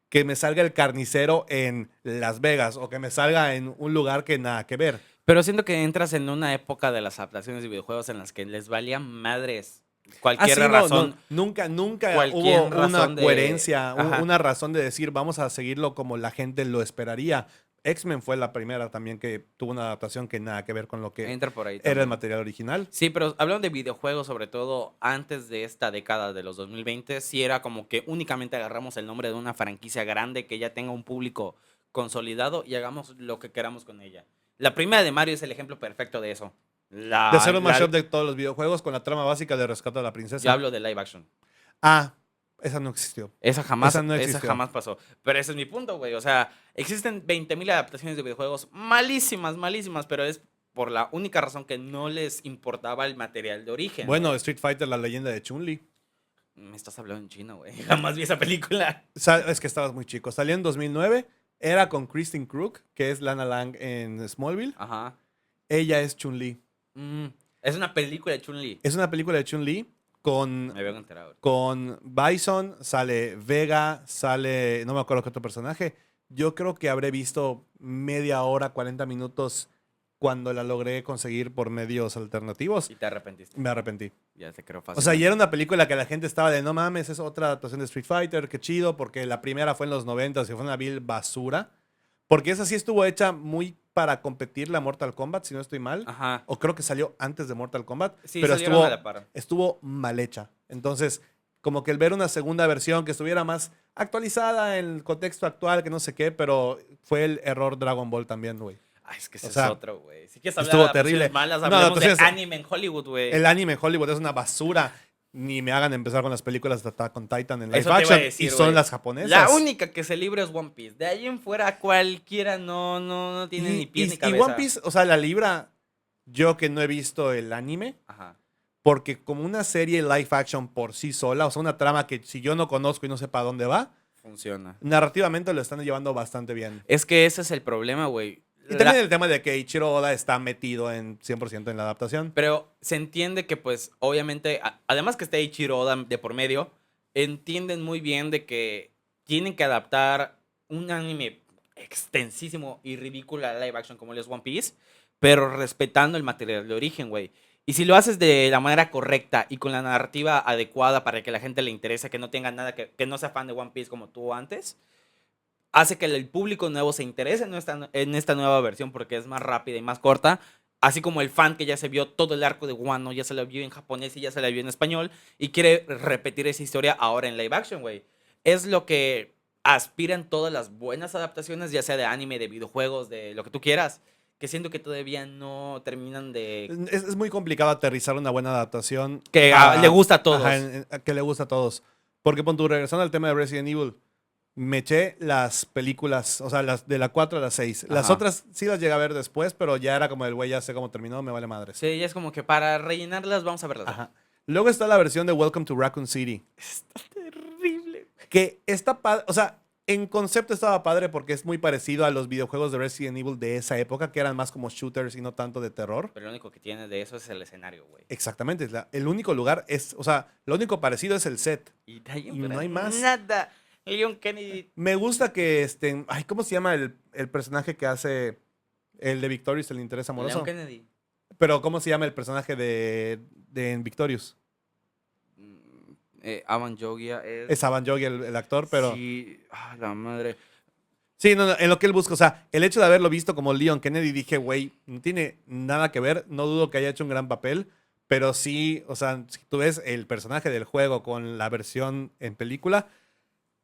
que me salga el carnicero en Las Vegas o que me salga en un lugar que nada que ver. Pero siento que entras en una época de las adaptaciones de videojuegos en las que les valía madres cualquier Sí, no, razón. nunca Cualquier hubo razón una de- coherencia, Ajá. una razón de decir vamos a seguirlo como la gente lo esperaría. X-Men fue la primera también que tuvo una adaptación que nada que ver con lo que Entra por ahí era el también. material original. Sí, pero hablando de videojuegos, sobre todo antes de esta década de los 2020, sí era como que únicamente agarramos el nombre de una franquicia grande que ya tenga un público consolidado y hagamos lo que queramos con ella. La primera de Mario es el ejemplo perfecto de eso. De hacer un mashup de todos los videojuegos con la trama básica de Rescate a la Yo Princesa. hablo de live action. Ah, esa no existió. Esa jamás, Esa no esa existió. jamás pasó. Pero ese es mi punto, güey. O sea, existen 20,000 adaptaciones de videojuegos malísimas, pero es por la única razón que no les importaba el material de origen. Bueno, güey. Street Fighter, la leyenda de Chun-Li. Me estás hablando en chino, güey. Jamás vi esa película. Es que estabas muy chico. Salió en 2009. Era con Kristen Krug, que es Lana Lang en Smallville. Ajá. Ella es Chun-Li. Es una película de Chun-Li. Es una película de Chun-Li con Me había enterado. Con Bison, sale Vega, sale, no me acuerdo qué otro personaje. Yo creo que habré visto media hora, 40 minutos cuando la logré conseguir por medios alternativos. Y te arrepentiste. Me arrepentí. Ya te creo fácil. O sea, y era una película que la gente estaba de no mames, es otra adaptación de Street Fighter, qué chido, porque la primera fue en los 90 y fue una vil basura. Porque esa sí estuvo hecha muy para competir la Mortal Kombat, si no estoy mal. Ajá. O creo que salió antes de Mortal Kombat. Sí, pero salieron a la par. estuvo mal hecha. Entonces, como que el ver una segunda versión que estuviera más actualizada en el contexto actual, que no sé qué, pero fue el error Dragon Ball también, güey. Ay, es que ese O sea, es otro, güey. Si quieres hablar estuvo de adaptaciones terrible. malas, No, hablemos de entonces, anime en Hollywood, güey. El anime en Hollywood es una basura. Ni me hagan empezar con las películas de Attack on Titan en live Eso te iba a action. decir, Y son güey. las japonesas. La única que se libra es One Piece. De ahí en fuera cualquiera no tiene ni pie ni cabeza. Y One Piece, o sea, la libra, yo que no he visto el anime, Ajá. porque como una serie live action por sí sola, o sea, una trama que si yo no conozco y no sé para dónde va, Funciona. narrativamente lo están llevando bastante bien. Es que ese es el problema, güey. Y también el tema de que Ichiro Oda está metido en 100% en la adaptación. Pero se entiende que, pues, obviamente, además que esté Ichiro Oda de por medio, entienden muy bien de que tienen que adaptar un anime extensísimo y ridículo a live action como es One Piece, pero respetando el material de origen, güey. Y si lo haces de la manera correcta y con la narrativa adecuada para que la gente le interese, que no tenga nada que no sea fan de One Piece como tú antes, hace que el público nuevo se interese en esta nueva versión porque es más rápida y más corta. Así como el fan que ya se vio todo el arco de Wano, ya se lo vio en japonés y ya se la vio en español y quiere repetir esa historia ahora en live action, güey. Es lo que aspiran todas las buenas adaptaciones, ya sea de anime, de videojuegos, de lo que tú quieras, que siento que todavía no terminan de... Es muy complicado aterrizar una buena adaptación. Que le gusta a todos. Ajá, que le gusta a todos. Porque, pon tú, regresando al tema de Resident Evil, me eché las películas, o sea, las de la 4 a la 6. Las Ajá. otras sí las llegué a ver después, pero ya era como el güey, ya sé cómo terminó, me vale madres. Sí, ya es como que para rellenarlas vamos a verlas. Ajá. Luego está la versión de Welcome to Raccoon City. Está terrible. Que está padre, o sea, en concepto estaba padre porque es muy parecido a los videojuegos de Resident Evil de esa época, que eran más como shooters y no tanto de terror. Pero lo único que tiene de eso es el escenario, güey. Exactamente, el único lugar es, o sea, lo único parecido es el set. Y de ahí en Y fuera, no hay más. Nada. Leon Kennedy. Me gusta que, ay, ¿cómo se llama el personaje que hace el de Victorious, el interés amoroso? Leon Kennedy. Pero, ¿cómo se llama el personaje de Victorious? Avan Jogia es... Es Avan Jogi el actor, pero... Sí, la madre. Sí, no, en lo que él busca, o sea, el hecho de haberlo visto como Leon Kennedy, dije, güey, no tiene nada que ver, no dudo que haya hecho un gran papel, pero sí, o sea, si tú ves el personaje del juego con la versión en película,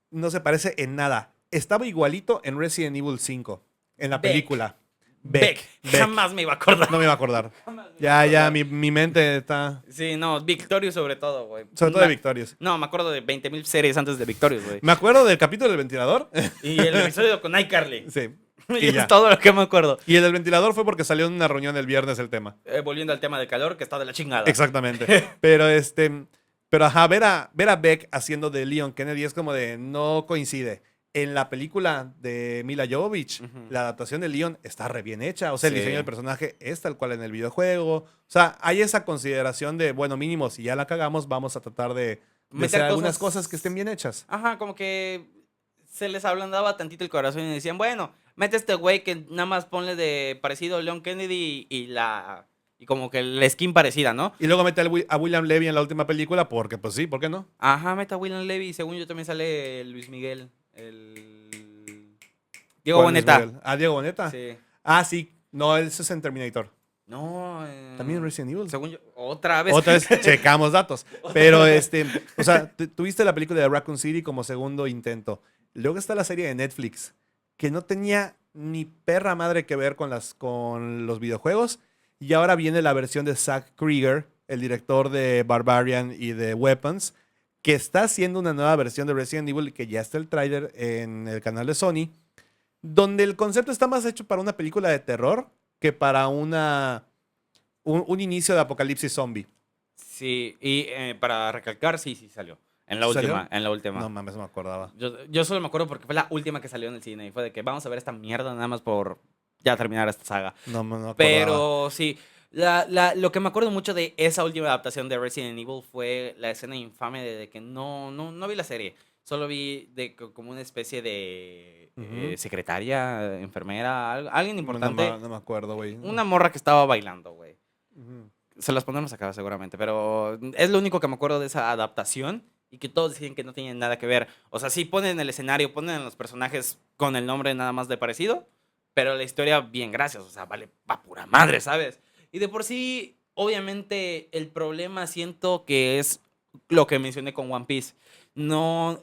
no se parece en nada. Estaba igualito en Resident Evil 5, en la Beck. película. Beck. Beck. Jamás me iba a acordar. No me iba a acordar. Jamás me iba a Ya, acordar. mi mente está... Sí, no, Victorious sobre todo, güey. Sobre todo de Victorious. No, me acuerdo de 20.000 series antes de Victorious, güey. Me acuerdo del capítulo del ventilador. Y el episodio con iCarly. Sí. Y Y es ya. todo lo que me acuerdo. Y el del ventilador fue porque salió en una reunión el viernes el tema. Volviendo al tema del calor, que está de la chingada. Exactamente. Pero ajá, ver a Beck haciendo de Leon Kennedy es como de no coincide. En la película de Mila Jovovich, Ujú. la adaptación de Leon está re bien hecha. O sea, el Sí. diseño del personaje es tal cual en el videojuego. O sea, hay esa consideración de, bueno, mínimo, si ya la cagamos, vamos a tratar de Meter hacer algunas cosas- cosas que estén bien hechas. Ajá, como que se les ablandaba tantito el corazón y decían, bueno, mete a este güey que nada más ponle de parecido a Leon Kennedy y como que la skin parecida, ¿no? Y luego mete a William Levy en la última película, porque pues sí, ¿por qué no? Ajá, meta a William Levy y según yo también sale Luis Miguel, el Diego ¿Cuál Luis Boneta. Miguel? Ah, Diego Boneta. Sí. Ah, sí. No, eso es en Terminator. No, También Resident Evil. según yo, otra vez. Otra vez checamos datos. Pero o sea, tuviste la película de Raccoon City como segundo intento. Luego está la serie de Netflix, que no tenía ni perra madre que ver con los videojuegos. Y ahora viene la versión de Zack Krieger, el director de Barbarian y de Weapons, que está haciendo una nueva versión de Resident Evil, que ya está el tráiler en el canal de Sony, donde el concepto está más hecho para una película de terror que para un inicio de apocalipsis zombie. Sí, y para recalcar, sí salió. En la ¿Salió? última, en la última. No mames, no me acordaba. Yo solo me acuerdo porque fue la última que salió en el cine y fue de que vamos a ver esta mierda nada más por ya terminar esta saga. No me acordaba. Pero sí, lo que me acuerdo mucho de esa última adaptación de Resident Evil fue la escena infame de que no vi la serie. Solo vi como una especie de Ujú. secretaria, enfermera, alguien No, importante. no me acuerdo, güey. Una morra que estaba bailando, güey. Ujú. Se las ponemos acá seguramente, pero es lo único que me acuerdo de esa adaptación y que todos deciden que no tienen nada que ver. O sea, sí ponen el escenario, ponen los personajes con el nombre nada más de parecido, pero la historia bien, gracias. O sea, vale, va pura madre, ¿sabes? Y de por sí, obviamente, el problema siento que es lo que mencioné con One Piece. No,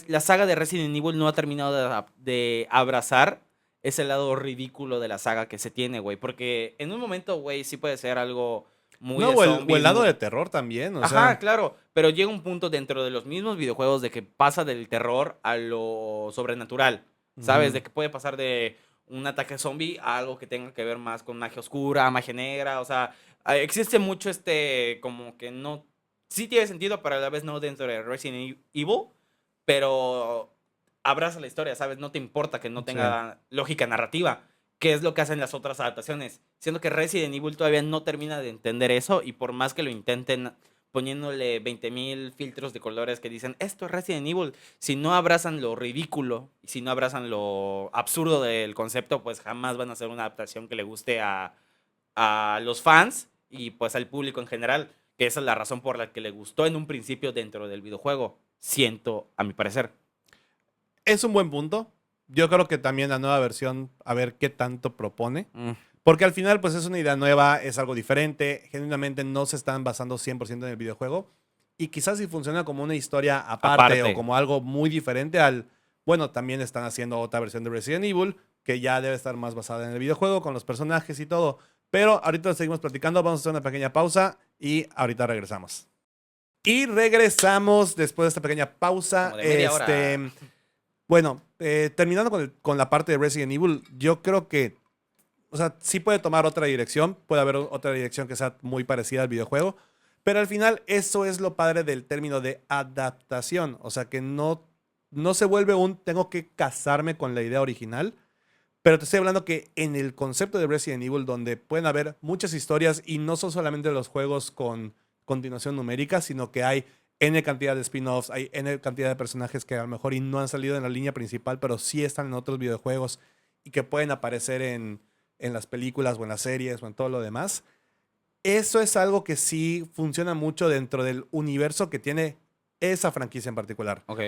la saga de Resident Evil no ha terminado de abrazar ese lado ridículo de la saga que se tiene, güey. Porque en un momento, güey, sí puede ser algo muy No, de o zombies, el lado muy- de terror también, o Ajá, sea. claro, pero llega un punto dentro de los mismos videojuegos de que pasa del terror a lo sobrenatural, ¿sabes? Ujú. De que puede pasar de un ataque zombie a algo que tenga que ver más con magia oscura, magia negra, o sea, existe mucho como que no, sí tiene sentido, pero a la vez no dentro de Resident Evil, pero abraza la historia, ¿sabes? No te importa que no Sí. tenga lógica narrativa, que es lo que hacen las otras adaptaciones. Siendo que Resident Evil todavía no termina de entender eso y por más que lo intenten poniéndole 20.000 filtros de colores que dicen, esto es Resident Evil, si no abrazan lo ridículo y si no abrazan lo absurdo del concepto, pues jamás van a hacer una adaptación que le guste a los fans y pues al público en general, que esa es la razón por la que le gustó en un principio dentro del videojuego, siento, a mi parecer. Es un buen punto. Yo creo que también la nueva versión, a ver qué tanto propone. Mm. Porque al final, pues es una idea nueva, es algo diferente. Genuinamente no se están basando 100% en el videojuego. Y quizás si funciona como una historia aparte o como algo muy diferente bueno, también están haciendo otra versión de Resident Evil, que ya debe estar más basada en el videojuego, con los personajes y todo. Pero ahorita seguimos platicando, vamos a hacer una pequeña pausa y ahorita regresamos. Y regresamos después de esta pequeña pausa. Como de media hora. Bueno, terminando con la parte de Resident Evil, yo creo que, o sea, sí puede tomar otra dirección, puede haber otra dirección que sea muy parecida al videojuego, pero al final eso es lo padre del término de adaptación, o sea, que no se vuelve tengo que casarme con la idea original, pero te estoy hablando que en el concepto de Resident Evil, donde pueden haber muchas historias y no son solamente los juegos con continuación numérica, sino que hay N cantidad de spin-offs, hay N cantidad de personajes que a lo mejor y no han salido en la línea principal, pero sí están en otros videojuegos y que pueden aparecer en las películas o en las series o en todo lo demás. Eso es algo que sí funciona mucho dentro del universo que tiene esa franquicia en particular. Ok.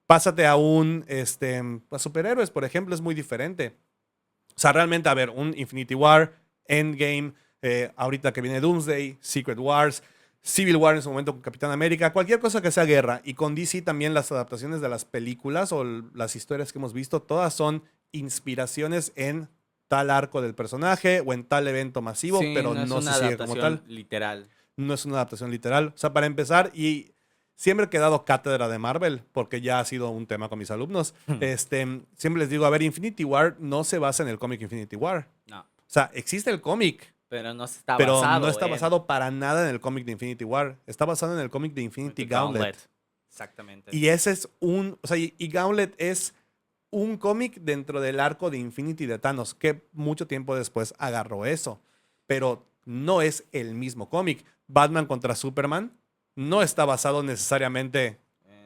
Pásate a a superhéroes, por ejemplo, es muy diferente. O sea, realmente, a ver, un Infinity War, Endgame, ahorita que viene Doomsday, Secret Wars, Civil War en su momento con Capitán América, cualquier cosa que sea guerra. Y con DC también las adaptaciones de las películas o las historias que hemos visto, todas son inspiraciones en tal arco del personaje o en tal evento masivo, Sí, pero no es no una se sigue como adaptación tal. literal. No es una adaptación literal. O sea, para empezar, y siempre he quedado cátedra de Marvel, porque ya ha sido un tema con mis alumnos. Siempre les digo, a ver, Infinity War no se basa en el cómic Infinity War. No, O sea, existe el cómic, pero no está pero no basado está en basado para nada en el cómic de Infinity War. Está basado en el cómic de Infinity The Gauntlet. Exactamente. Y ese es o sea, y Gauntlet es un cómic dentro del arco de Infinity de Thanos, que mucho tiempo después agarró eso. Pero no es el mismo cómic. Batman contra Superman no está basado necesariamente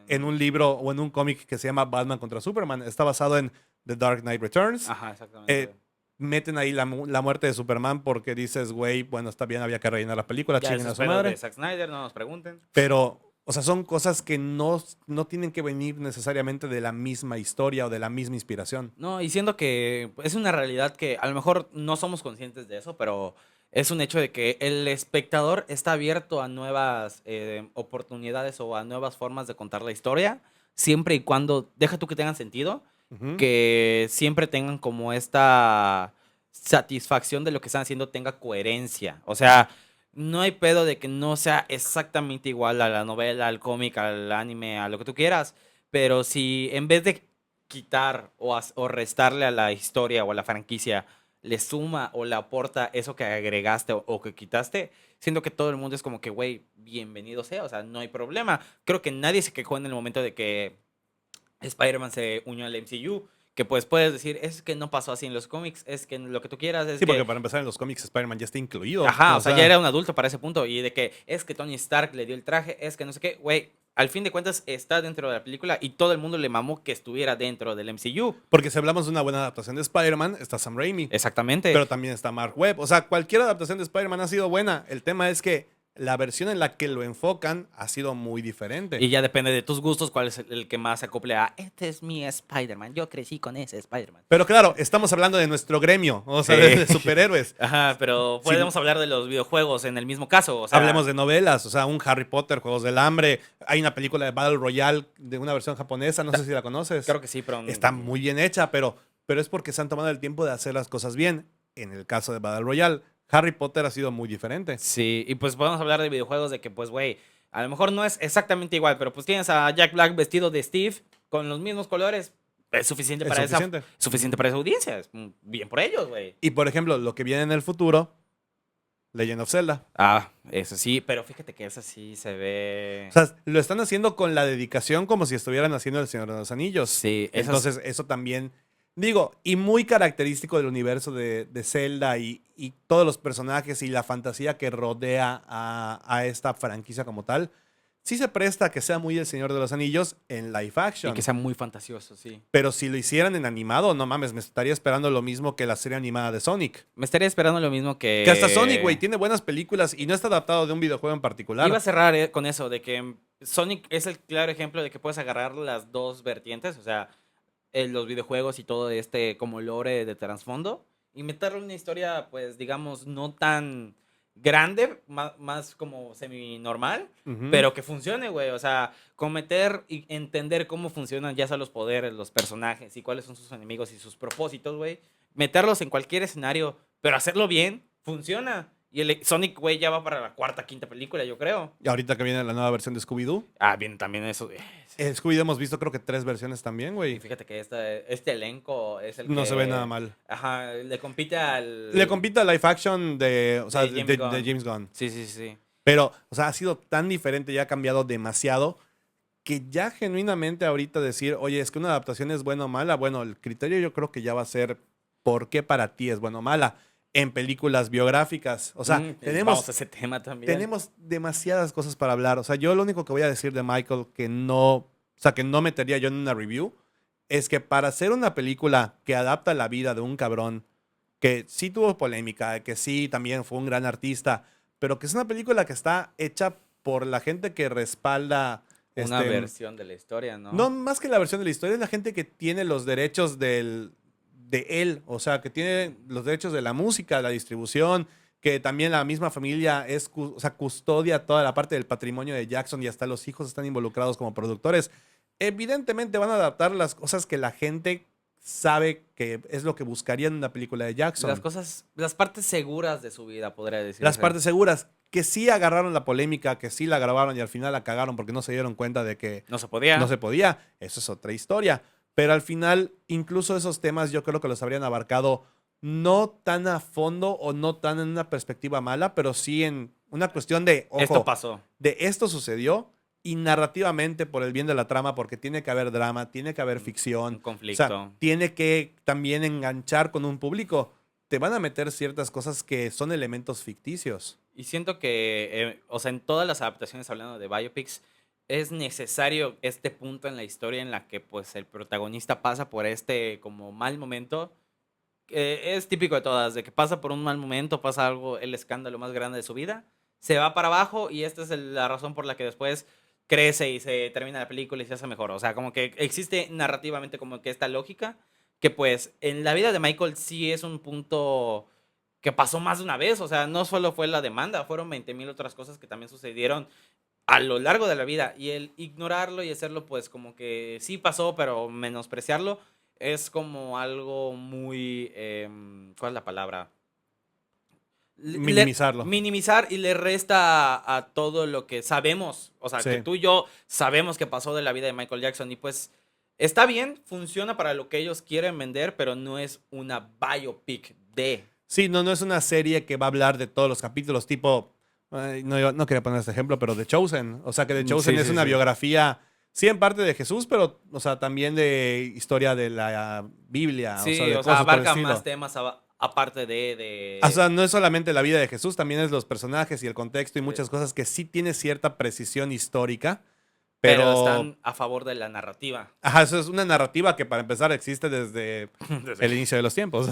en un libro o en un cómic que se llama Batman contra Superman. Está basado en The Dark Knight Returns. Ajá, Eh, exactamente. meten ahí la muerte de Superman porque dices, güey, bueno, está bien, había que rellenar la película, Ya chinguen eso a es su pedo madre. de Zack Snyder, no nos pregunten. Pero, o sea, son cosas que no tienen que venir necesariamente de la misma historia o de la misma inspiración. No, y siendo que es una realidad que a lo mejor no somos conscientes de eso, pero es un hecho de que el espectador está abierto a nuevas oportunidades o a nuevas formas de contar la historia, siempre y cuando, deja tú que tengan sentido, Ujú. que siempre tengan como esta satisfacción de lo que están haciendo tenga coherencia. O sea, no hay pedo de que no sea exactamente igual a la novela, al cómic, al anime, a lo que tú quieras, pero si en vez de quitar o restarle a la historia o a la franquicia, le suma o le aporta eso que agregaste o que quitaste, siento que todo el mundo es como que, güey, bienvenido sea, o sea, no hay problema. Creo que nadie se quejó en el momento de que Spider-Man se unió al MCU, que pues puedes decir, es que no pasó así en los cómics, es que lo que tú quieras, es Sí, porque que para empezar en los cómics Spider-Man ya está incluido. ajá, O o sea, ya sea, era un adulto para ese punto. Y de que es que Tony Stark le dio el traje, es que no sé qué, güey. Al fin de cuentas está dentro de la película y todo el mundo le mamó que estuviera dentro del MCU. porque si hablamos de una buena adaptación de Spider-Man, está Sam Raimi, Exactamente. pero también está Mark Webb. O sea, cualquier adaptación de Spider-Man ha sido buena. El tema es que la versión en la que lo enfocan ha sido muy diferente. Y ya depende de tus gustos cuál es el que más se acople a, este es mi Spider-Man, yo crecí con ese Spider-Man. Pero claro, estamos hablando de nuestro gremio, o sea, de Sí. superhéroes. Ajá, pero Si podemos hablar de los videojuegos en el mismo caso, o sea, hablemos de novelas, o sea, un Harry Potter, Juegos del Hambre. Hay una película de Battle Royale de una versión japonesa, no sé si la conoces. creo que sí, pero Está muy bien hecha, pero es porque se han tomado el tiempo de hacer las cosas bien. En el caso de Battle Royale, Harry Potter ha sido muy diferente. sí, y pues podemos hablar de videojuegos de que, pues, güey, a lo mejor no es exactamente igual, pero pues tienes a Jack Black vestido de Steve con los mismos colores. Es suficiente Es para suficiente. suficiente para esa audiencia. Bien por ellos, güey. Y por ejemplo, lo que viene en el futuro, Legend of Zelda. Ah, eso sí, pero fíjate que eso sí se ve. O sea, lo están haciendo con la dedicación como si estuvieran haciendo El Señor de los Anillos. Sí, eso Entonces, eso también, digo, y muy característico del universo de Zelda y todos los personajes y la fantasía que rodea a esta franquicia como tal, sí se presta a que sea muy El Señor de los Anillos en live y action. que sea muy fantasioso, sí. Pero si lo hicieran en animado, no mames, me estaría esperando lo mismo que la serie animada de Sonic. Me estaría esperando lo mismo que. Que hasta Sonic, güey, tiene buenas películas y no está adaptado de un videojuego en particular. Iba a cerrar con eso, de que Sonic es el claro ejemplo de que puedes agarrar las dos vertientes, o sea, los videojuegos y todo este como lore de trasfondo, y meterle una historia, pues, digamos, no tan grande, más como semi-normal, Ujú. pero que funcione, güey. O sea, cometer y entender cómo funcionan ya sea los poderes, los personajes y cuáles son sus enemigos y sus propósitos, güey. Meterlos en cualquier escenario, pero hacerlo bien, funciona. Y el Sonic, güey, ya va para la cuarta, quinta película, yo creo. Y ahorita que viene la nueva versión de Scooby-Doo. Ah, bien, también eso. Scooby-Doo hemos visto creo que 3 versiones también, Y güey. fíjate que este elenco es el No que... se ve nada mal. Ajá, le compite al... Le compite a live action de, o sea, De James Gunn. de James Gunn. Sí, sí, sí. Pero, o sea, ha sido tan diferente y ha cambiado demasiado que ya genuinamente ahorita decir, oye, es que una adaptación es buena o mala, bueno, el criterio yo creo que ya va a ser por qué para ti es buena o mala en películas biográficas. O sea, Vamos tenemos, a ese tema también. tenemos demasiadas cosas para hablar. O sea, yo lo único que voy a decir de Michael que no, o sea, que no metería yo en una review es que para hacer una película que adapta la vida de un cabrón que sí tuvo polémica, que sí también fue un gran artista, pero que es una película que está hecha por la gente que respalda Una versión de la historia, ¿no? no más que la versión de la historia, es la gente que tiene los derechos de él, o sea, que tiene los derechos de la música, la distribución, que también la misma familia o sea, custodia toda la parte del patrimonio de Jackson y hasta los hijos están involucrados como productores. Evidentemente van a adaptar las cosas que la gente sabe que es lo que buscaría en una película de Jackson. Las partes seguras de su vida, podría decir. Las partes seguras, que sí agarraron la polémica, que sí la grabaron y al final la cagaron porque no se dieron cuenta de que no se podía. no se podía. Eso es otra historia. Pero al final, incluso esos temas yo creo que los habrían abarcado no tan a fondo o no tan en una perspectiva mala, pero sí en una cuestión de, ojo, Esto pasó. de esto sucedió y narrativamente por el bien de la trama, porque tiene que haber drama, tiene que haber ficción. Un conflicto. O sea, tiene que también enganchar con un público. Te van a meter ciertas cosas que son elementos ficticios. Y siento que, o sea, en todas las adaptaciones, hablando de biopics, es necesario este punto en la historia en la que pues el protagonista pasa por este como mal momento. Es típico de todas, de que pasa por un mal momento, pasa algo, el escándalo más grande de su vida, se va para abajo y esta es la razón por la que después crece y se termina la película y se hace mejor. O sea, como que existe narrativamente como que esta lógica que pues en la vida de Michael sí es un punto que pasó más de una vez. O sea, no solo fue la demanda, fueron 20,000 otras cosas que también sucedieron a lo largo de la vida. Y el ignorarlo y hacerlo pues como que sí pasó, pero menospreciarlo es como algo muy... ¿cuál es la palabra? Minimizarlo. Minimizar y le resta a todo lo que sabemos. O sea, Sí. que tú y yo sabemos que pasó de la vida de Michael Jackson. Y pues está bien, funciona para lo que ellos quieren vender, pero no es una biopic de... Sí, no es una serie que va a hablar de todos los capítulos, tipo, no quería poner este ejemplo, pero The Chosen. O sea, que The Chosen Sí, es sí, una sí. biografía, sí, en parte de Jesús, pero, o sea, también de historia de la Biblia. Sí, de o sea, cosas por el abarca estilo. más temas aparte de... O sea, no es solamente la vida de Jesús, también es los personajes y el contexto y muchas cosas que sí tiene cierta precisión histórica, pero pero... están a favor de la narrativa. Ajá, eso es una narrativa que para empezar existe desde el inicio de los tiempos,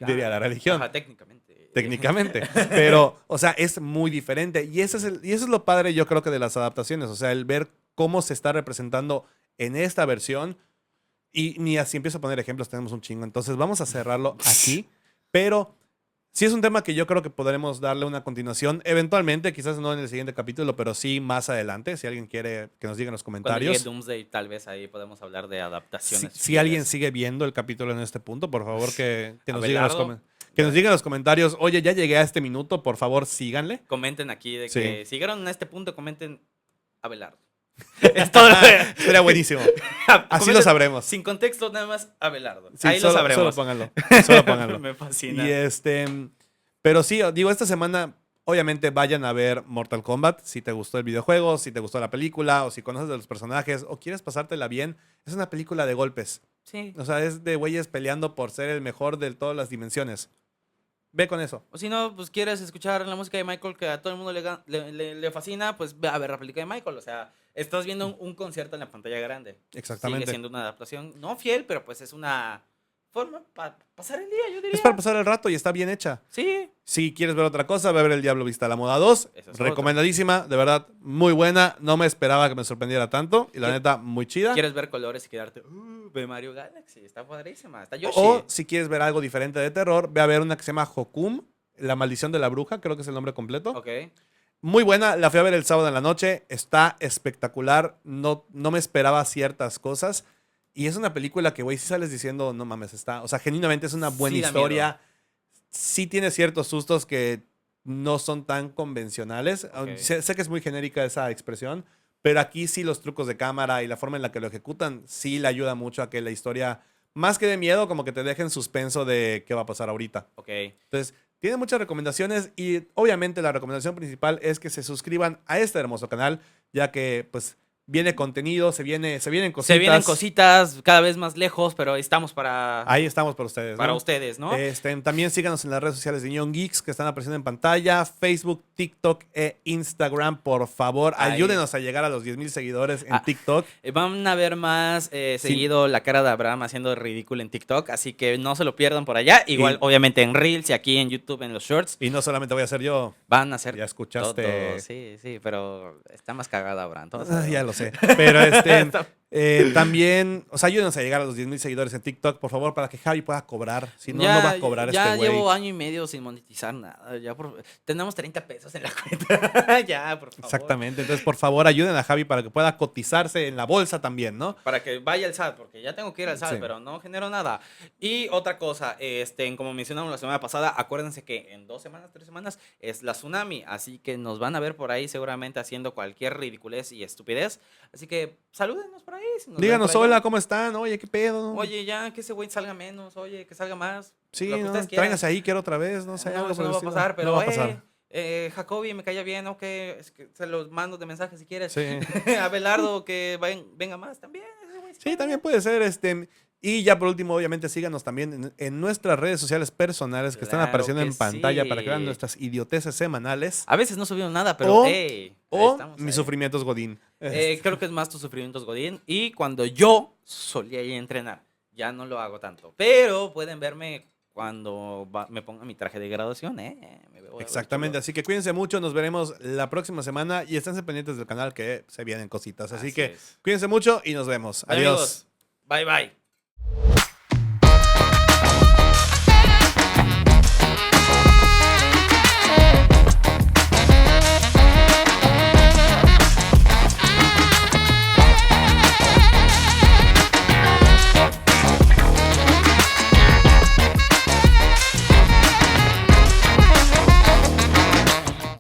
diría la religión. Ajá, técnicamente. Técnicamente. Pero, o sea, es muy diferente. Y eso es lo padre, yo creo que de las adaptaciones. O sea, el ver cómo se está representando en esta versión. Y ni así empiezo a poner ejemplos, tenemos un chingo. Entonces, vamos a cerrarlo aquí. Pero sí es un tema que yo creo que podremos darle una continuación. Eventualmente, quizás no en el siguiente capítulo, pero sí más adelante. Si alguien quiere que nos diga en los Cuando comentarios. llegue Doomsday, tal vez ahí podemos hablar de adaptaciones. Si alguien sigue viendo el capítulo en este punto, por favor que nos diga en los Abelardo. comentarios. Que nos digan en los comentarios, oye, ya llegué a este minuto, por favor, síganle. Comenten aquí de Sí. que si llegaron a este punto, comenten Abelardo. Es todo. Sería buenísimo. Así Comenten lo sabremos. Sin contexto, nada más Abelardo. Sí, ahí lo sabremos. Solo pónganlo. Solo pónganlo. Me fascina. Y pero sí, digo, esta semana, obviamente vayan a ver Mortal Kombat. Si te gustó el videojuego, si te gustó la película, o si conoces de los personajes, o quieres pasártela bien, es una película de golpes. Sí. O sea, es de güeyes peleando por ser el mejor de todas las dimensiones. Ve con eso. O si no, pues quieres escuchar la música de Michael que a todo el mundo le fascina, pues ve a ver la película de Michael. O sea, estás viendo un concierto en la pantalla grande. Exactamente. Sigue siendo una adaptación, no fiel, pero pues es una forma para pasar el día, yo diría. Es para pasar el rato y está bien hecha. Sí. Si quieres ver otra cosa, ve a ver El Diablo Viste a la Moda 2. Esa es Recomendadísima, de verdad, muy buena. No me esperaba que me sorprendiera tanto. Y la neta, muy chida. ¿Quieres ver colores y quedarte? Ve Mario Galaxy, está padrísima. Está Yoshi. O si quieres ver algo diferente de terror, ve a ver una que se llama Hokum, La Maldición de la Bruja, creo que es el nombre completo. Ok. Muy buena, la fui a ver el sábado en la noche. Está espectacular. No me esperaba ciertas cosas. Y es una película que, güey, si sales diciendo, no mames, está. O sea, genuinamente es una buena Sí da historia. miedo. Sí tiene ciertos sustos que no son tan convencionales. Ok. Sé que es muy genérica esa expresión, pero aquí sí los trucos de cámara y la forma en la que lo ejecutan sí le ayuda mucho a que la historia, más que de miedo, como que te deje en suspenso de qué va a pasar ahorita. Ok. Entonces, tiene muchas recomendaciones y obviamente la recomendación principal es que se suscriban a este hermoso canal, ya que pues viene contenido, se vienen cositas. Se vienen cositas cada vez más lejos, pero estamos para, Ahí estamos para ustedes, para ¿no? ustedes, ¿no? También síganos en las redes sociales de Neon Geeks que están apareciendo en pantalla, Facebook, TikTok e Instagram, por favor, Ahí. ayúdenos a llegar a los 10,000 seguidores en TikTok. Van a ver más seguido la cara de Abraham haciendo ridículo en TikTok, así que no se lo pierdan por allá. Igual, obviamente, en Reels y aquí en YouTube, en los Shorts, Y no solamente voy a ser yo, van a ser ya escuchaste. todo. Sí, pero está más cagada Abraham. todos Ah, ya sabemos. lo sé. Pero También, o sea, ayúdenos a llegar a los 10,000 seguidores en TikTok, por favor, para que Javi pueda cobrar. Si no, no va a cobrar ya este güey. llevo año y medio sin monetizar nada. Tenemos 30 pesos en la cuenta. Ya, por favor. Exactamente. Entonces, por favor, ayuden a Javi para que pueda cotizarse en la bolsa también, ¿no? Para que vaya al SAT, porque ya tengo que ir al SAT, Sí. pero no genero nada. Y otra cosa, como mencionamos la semana pasada, acuérdense que en 2 semanas, 3 semanas es la tsunami, así que nos van a ver por ahí seguramente haciendo cualquier ridiculez y estupidez. Así que salúdenos por ahí. Si nos ven Díganos, por allá. hola, ¿cómo están? Oye, ¿qué pedo? Oye, ya que ese güey salga menos, oye, que salga más. Sí, lo que ¿no? ustedes quieran. Tráiganse ahí, quiero otra vez, no sé. No, algo eso por no el va a estilo. pasar, pero No va a pasar. Jacobi me caía bien, ok, es que se los mando de mensaje si quieres. Sí. Abelardo, que venga más también. ese güey se Sí, puede. también puede ser. Y ya por último, obviamente, síganos también en nuestras redes sociales personales que están Claro apareciendo que en pantalla para que vean sí. nuestras idioteces semanales. A veces no subimos nada, pero ahí O estamos mis ahí. sufrimientos Godín. Creo que es más tus sufrimientos, Godín. Y cuando yo solía ir a entrenar, ya no lo hago tanto. Pero pueden verme cuando me ponga mi traje de graduación, Me veo Exactamente, chulo. así que cuídense mucho, nos veremos la próxima semana y esténse pendientes del canal que se vienen cositas. Así que es. cuídense mucho y nos vemos. Bye, Adiós. amigos. Bye, bye.